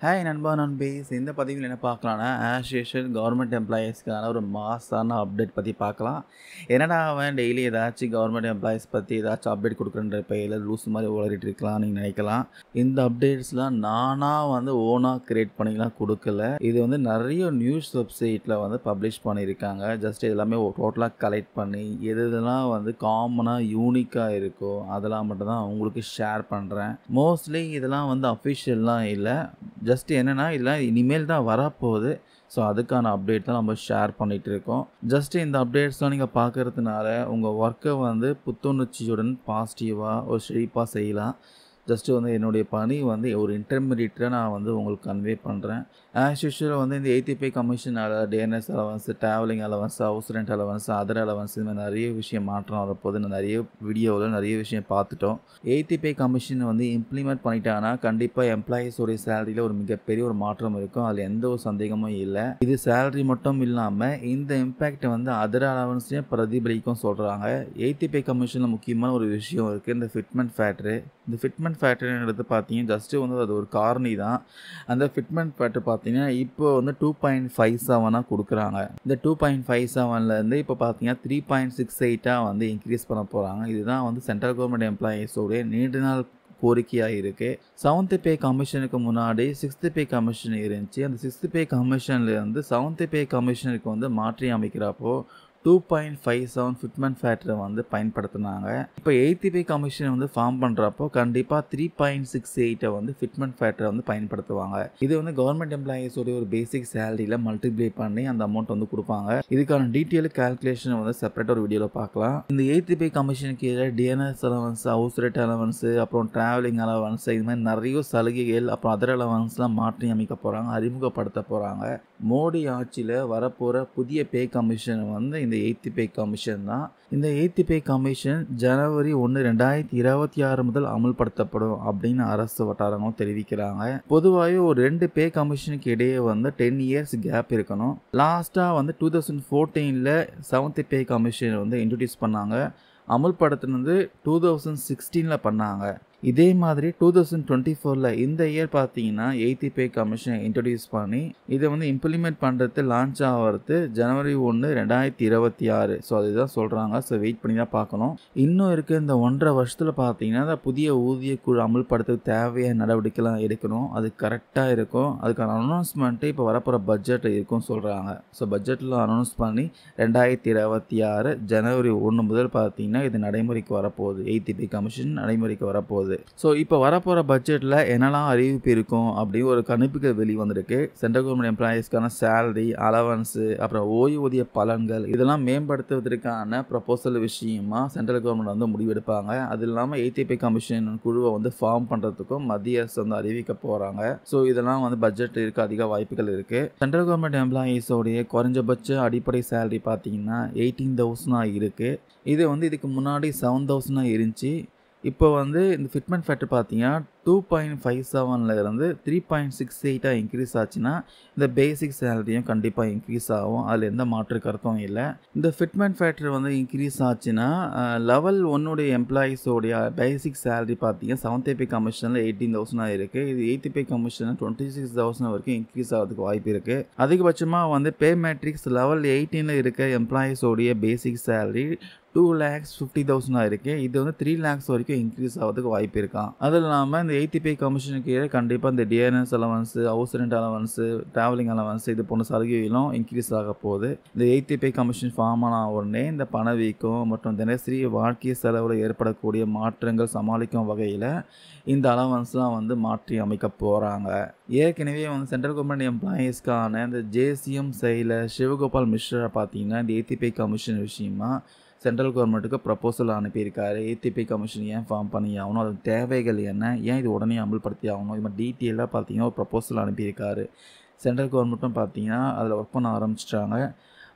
Hi நண்பா நண்பீஸ் இந்த பதிவில் என்ன பார்க்கலான்னா ஆஸ் யூஷுவல் கவர்மெண்ட் எம்ப்ளாயீஸ்க்கான ஒரு மாசான அப்டேட் பற்றி பார்க்கலாம். என்னடா அவன் டெய்லி ஏதாச்சும் கவர்மெண்ட் எம்ப்ளாயீஸ் பற்றி ஏதாச்சும் அப்டேட் கொடுக்குறன்ற பெயரில் லூஸ் மாதிரி உளறிட்டு இருக்கலாம் நீங்கள் நினைக்கலாம். இந்த அப்டேட்ஸ்லாம் நானாக ஓனாக க்ரியேட் பண்ணிலாம் கொடுக்கல. இது நிறைய நியூஸ் வெப்சைட்டில் பப்ளிஷ் பண்ணியிருக்காங்க. ஜஸ்ட் எல்லாமே டோட்டலாக கலெக்ட் பண்ணி எதெல்லாம் காமனாக யூனிக்காக இருக்கோ அதெல்லாம் மட்டும்தான் உங்களுக்கு ஷேர் பண்ணுறேன். மோஸ்ட்லி இதெல்லாம் அஃபிஷியல்லாம் இல்லை. ஜஸ்ட் என்னென்னா இதெல்லாம் இனிமேல் தான் வரப்போகுது. ஸோ அதுக்கான அப்டேட் தான் நம்ம ஷேர் பண்ணிகிட்டு இருக்கோம். ஜஸ்ட்டு இந்த அப்டேட்ஸ்லாம் நீங்கள் பார்க்குறதுனால உங்கள் ஒர்க்கை புத்துணர்ச்சியுடன் பாசிட்டிவாக ஒரு செழிப்பாக செய்யலாம். ஜஸ்ட்டு என்னுடைய பணி ஒரு இன்டர்மீடியேட்டாக நான் உங்களுக்கு கன்வே பண்ணுறேன். ஆஸ் யூஷுவல் இந்த 85 commission DNS allowance, travelling allowance, house rent allowance, other allowance இது மாதிரி நிறைய விஷயம் மாற்றம் வரப்போது. நிறைய வீடியோவில் நிறைய விஷயம் பார்த்துட்டோம். 85 கமிஷன் இம்ப்ளிமெண்ட் பண்ணிட்டாங்கன்னா கண்டிப்பாக எம்ப்ளாயீஸோடைய சேலரியில் ஒரு மிகப்பெரிய ஒரு மாற்றம் இருக்கும். அதில் எந்த ஒரு சந்தேகமும் இல்லை. இது சேலரி மட்டும் இல்லாமல் இந்த இம்பேக்டை அதர் அலவன்ஸையும் பிரதிபலிக்கும் சொல்கிறாங்க. 85 கமிஷனில் முக்கியமான ஒரு விஷயம் இருக்குது, இந்த ஃபிட்மெண்ட் ஃபேக்டரு. இந்த ஃபிட்மெண்ட் ஃபேக்டர்ன்றது பார்த்தீங்கன்னா ஜஸ்ட்டு அது ஒரு காரணி தான். அந்த ஃபிட்மெண்ட் ஃபேக்டர் பார்த்தீங்கன்னா இப்போ 2.57 கொடுக்குறாங்க. இந்த 2.57லேருந்து இப்போ பார்த்தீங்கன்னா 3.68 இன்க்ரீஸ் பண்ண போகிறாங்க. இதுதான் சென்ட்ரல் கவர்மெண்ட் எம்ப்ளாயீஸோடைய நீண்ட நாள் கோரிக்கையாக இருக்குது. 7th பே கமிஷனுக்கு முன்னாடி 6th பே கமிஷன் இருந்துச்சு. அந்த 6th பே கமிஷன்லேருந்து 7th பே கமிஷனுக்கு மாற்றி அமைக்கிறப்போ 2.57 ஃபிட்மெண்ட் ஃபேக்டரை பயன்படுத்தினாங்க. இப்போ 8th பே கமிஷன் ஃபார்ம் பண்ணுறப்போ கண்டிப்பாக 3.68 ஃபிட்மெண்ட் ஃபேக்டரை பயன்படுத்துவாங்க. இது கவர்மெண்ட் எம்ப்ளாயீஸோடைய ஒரு பேசிக் சேலரியில் மல்டிப்ளை பண்ணி அந்த அமௌண்ட் கொடுப்பாங்க. இதுக்கான டீட்டெயில் கால்குலேஷன் செப்பரேட் ஒரு வீடியோவில் பார்க்கலாம். இந்த 8th பே கமிஷனுக்கு கீழே DNS allowance, house rent allowance, அப்புறம் ட்ராவலிங் அலவன்ஸ், இது மாதிரி நிறைய சலுகைகள், அப்புறம் அதர் அலவன்ஸ்லாம் மாற்றி அமைக்க போகிறாங்க, அறிமுகப்படுத்த போகிறாங்க. மோடி ஆட்சியில் வரப்போகிற புதிய பே கமிஷன் இந்த 8th பே கமிஷன் தான். இந்த 8th பே கமிஷன் ஜனவரி 1, 2026 முதல் அமல்படுத்தப்படும் அப்படின்னு அரசு வட்டாரங்களும் தெரிவிக்கிறாங்க. பொதுவாகவே ஒரு 2 பே கமிஷனுக்கு இடையே 10 இயர்ஸ் கேப் இருக்கணும். லாஸ்ட்டாக 2014ல் 7th பே கமிஷன் இன்ட்ரடியூஸ் பண்ணாங்க. அமல்படுத்தினது 2016ல் பண்ணாங்க. இதே மாதிரி 2024ல் இந்த இயர் பார்த்தீங்கன்னா 8th பே கமிஷன் இன்ட்ரடியூஸ் பண்ணி இதை இம்ப்ளிமெண்ட் பண்ணுறது லான்ச் ஆகிறது ஜனவரி 1, 2026. ஸோ அதுதான் சொல்கிறாங்க. ஸோ வெயிட் பண்ணி தான் பார்க்கணும். இன்னும் இருக்க இந்த 1.5 வருஷத்தில் பார்த்தீங்கன்னா அந்த புதிய ஊதிய குழு அமல்படுத்துறதுக்கு தேவையான நடவடிக்கைலாம் எடுக்கணும். அது கரெக்டாக இருக்கும். அதுக்கான அனௌன்ஸ்மெண்ட்டு இப்போ வரப்போகிற பட்ஜெட் இருக்குன்னு சொல்கிறாங்க. ஸோ பட்ஜெட்டில் அனௌன்ஸ் பண்ணி 2026 ஜனவரி 1 முதல் பார்த்தீங்கன்னா இது நடைமுறைக்கு வரப்போகுது. 8th பே கமிஷன் நடைமுறைக்கு வரப்போகுது. ஸோ இப்போ வரப்போகிற பட்ஜெட்டில் என்னெல்லாம் அறிவிப்பு இருக்கும் அப்படின்னு ஒரு கணிப்புகள் வெளிவந்திருக்கு. சென்ட்ரல் கவர்மெண்ட் எம்ப்ளாயீஸ்க்கான சேலரி, அலவன்ஸு, அப்புறம் ஓய்வூதிய பலன்கள் இதெல்லாம் மேம்படுத்துவதற்கான ப்ரொபோசல் விஷயமா சென்ட்ரல் கவர்மெண்ட் முடிவெடுப்பாங்க. அது இல்லாமல் 8th பே கமிஷன் குழுவை ஃபார்ம் பண்ணுறதுக்கும் மத்திய அரசு அறிவிக்க போகிறாங்க. ஸோ இதெல்லாம் பட்ஜெட் இருக்க அதிக வாய்ப்புகள் இருக்குது. சென்ட்ரல் கவர்மெண்ட் எம்ப்ளாயீஸோடைய குறைஞ்சபட்ச அடிப்படை சேலரி பார்த்தீங்கன்னா 18,000 இருக்குது. இது இதுக்கு முன்னாடி 7,000 இருந்துச்சு. இப்போ இந்த ஃபிட்மெண்ட் ஃபேக்டர் பார்த்தீங்கன்னா 2.57லேருந்து 3.68 இன்க்ரீஸ் ஆச்சுன்னா இந்த பேசிக் சேலரியும் கண்டிப்பாக இன்க்ரீஸ் ஆகும். அதில் எந்த மாற்று கருத்தும் இல்லை. இந்த ஃபிட்மெண்ட் ஃபேக்டர் இன்க்ரீஸ் ஆச்சுன்னா லெவல் 1 எம்ப்ளாயீஸோடைய பேசிக் சேலரி பார்த்தீங்கன்னா 7th பே கமிஷனில் 18,000 இருக்குது. இது 8th பே கமிஷனில் 26,000 வரைக்கும் இன்க்ரீஸ் ஆகிறதுக்கு வாய்ப்பு இருக்குது. அதிகபட்சமாக பே மேட்ரிக்ஸ் லெவல் 18ல் இருக்க எம்ப்ளாயீஸோடைய பேசிக் சேலரி 2,50,000 இருக்குது. இது 3 lakhs வரைக்கும் இன்க்ரீஸ் ஆகிறதுக்கு வாய்ப்பு இருக்கான். அது இல்லாமல் இந்த 8th பே கமிஷனுக்கு கீழே கண்டிப்பாக இந்த DNS allowance, house rent allowance, travelling allowance இது போன்ற சலுகைகளும் இன்க்ரீஸ் ஆக போகுது. இந்த 8th பே கமிஷன் ஃபார்ம் ஆன உடனே இந்த பணவீக்கம் மற்றும் தினசரி வாழ்க்கை செலவில் ஏற்படக்கூடிய மாற்றங்கள் சமாளிக்கும் வகையில் இந்த அலவன்ஸ்லாம் மாற்றி அமைக்க போகிறாங்க. ஏற்கனவே சென்ட்ரல் கவர்மெண்ட் எம்ப்ளாயீஸ்க்கான இந்த ஜேசிஎம் செயலர் சிவகோபால் மிஸ்ரா பார்த்தீங்கன்னா இந்த 8th பே கமிஷன் விஷயமா சென்ட்ரல் கவர்மெண்ட்டுக்கு ப்ரப்போசல் அனுப்பியிருக்காரு. 8th பே கமிஷன் ஏன் ஃபார்ம் பண்ணி ஆகணும், அது தேவைகள் என்ன, ஏன் இது உடனே அமல்படுத்தி ஆகணும், இது மாதிரி டீட்டெயிலாக பார்த்தீங்கன்னா ஒரு ப்ரப்போசல் அனுப்பியிருக்காரு. சென்ட்ரல் கவர்மெண்ட்டும் பார்த்தீங்கன்னா அதில் ஒர்க் பண்ண ஆரம்பிச்சிட்டாங்க.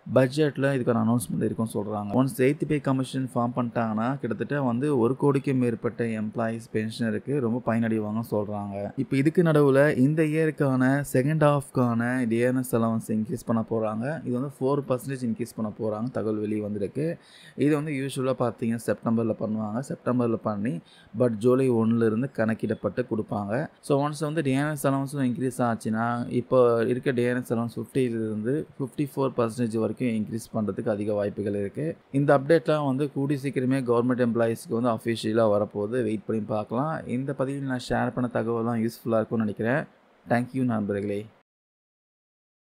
பட்ஜெட்டில் இதுக்கான அனௌன்ஸ்மெண்ட் இருக்குன்னு சொல்கிறாங்க. Once 8th pay commission form பண்ணிட்டாங்கன்னா கிட்டத்தட்ட வந்து 1 கோடிக்கு மேற்பட்ட எம்ப்ளாயீஸ் பென்ஷனருக்கு ரொம்ப பயனடைவாங்கன்னு சொல்கிறாங்க. இப்போ இதுக்கு நடுவில் இந்த இயருக்கான செகண்ட் ஹாஃப்க்கான டிஎன்எஸ் அலவன்ஸ் இன்க்ரீஸ் பண்ண போகிறாங்க. இது வந்து 4% இன்க்ரீஸ் பண்ண போகிறாங்க. தகவல் வெளியே வந்திருக்கு. இது வந்து யூஸ்வலாக பார்த்தீங்கன்னா செப்டம்பரில் பண்ணுவாங்க. செப்டம்பரில் பண்ணி பட் ஜூலை 1லேருந்து கணக்கிடப்பட்டு கொடுப்பாங்க. ஸோ ஒன்ஸ் வந்து டிஎன்எஸ் அலவன்ஸும் இன்க்ரீஸ் ஆச்சுன்னா இப்போ இருக்க டிஎன்எஸ் அலவன்ஸ் 50லேருந்து 54% வரைக்கும் இன்க்ரீஸ் பண்ணுறதுக்கு அதிக வாய்ப்புகள் இருக்குது. இந்த அப்டேட்லாம் வந்து கூடி சீக்கிரமே கவர்மெண்ட் எம்ப்ளாயீஸ்க்கு வந்து அஃபிஷியலாக வரப்போகுது. வெயிட் பண்ணி பார்க்கலாம். இந்த பதிவில் நான் ஷேர் பண்ண தகவலாம் யூஸ்ஃபுல்லாக இருக்கும்னு நினைக்கிறேன். தேங்க்யூ நண்பர்களே.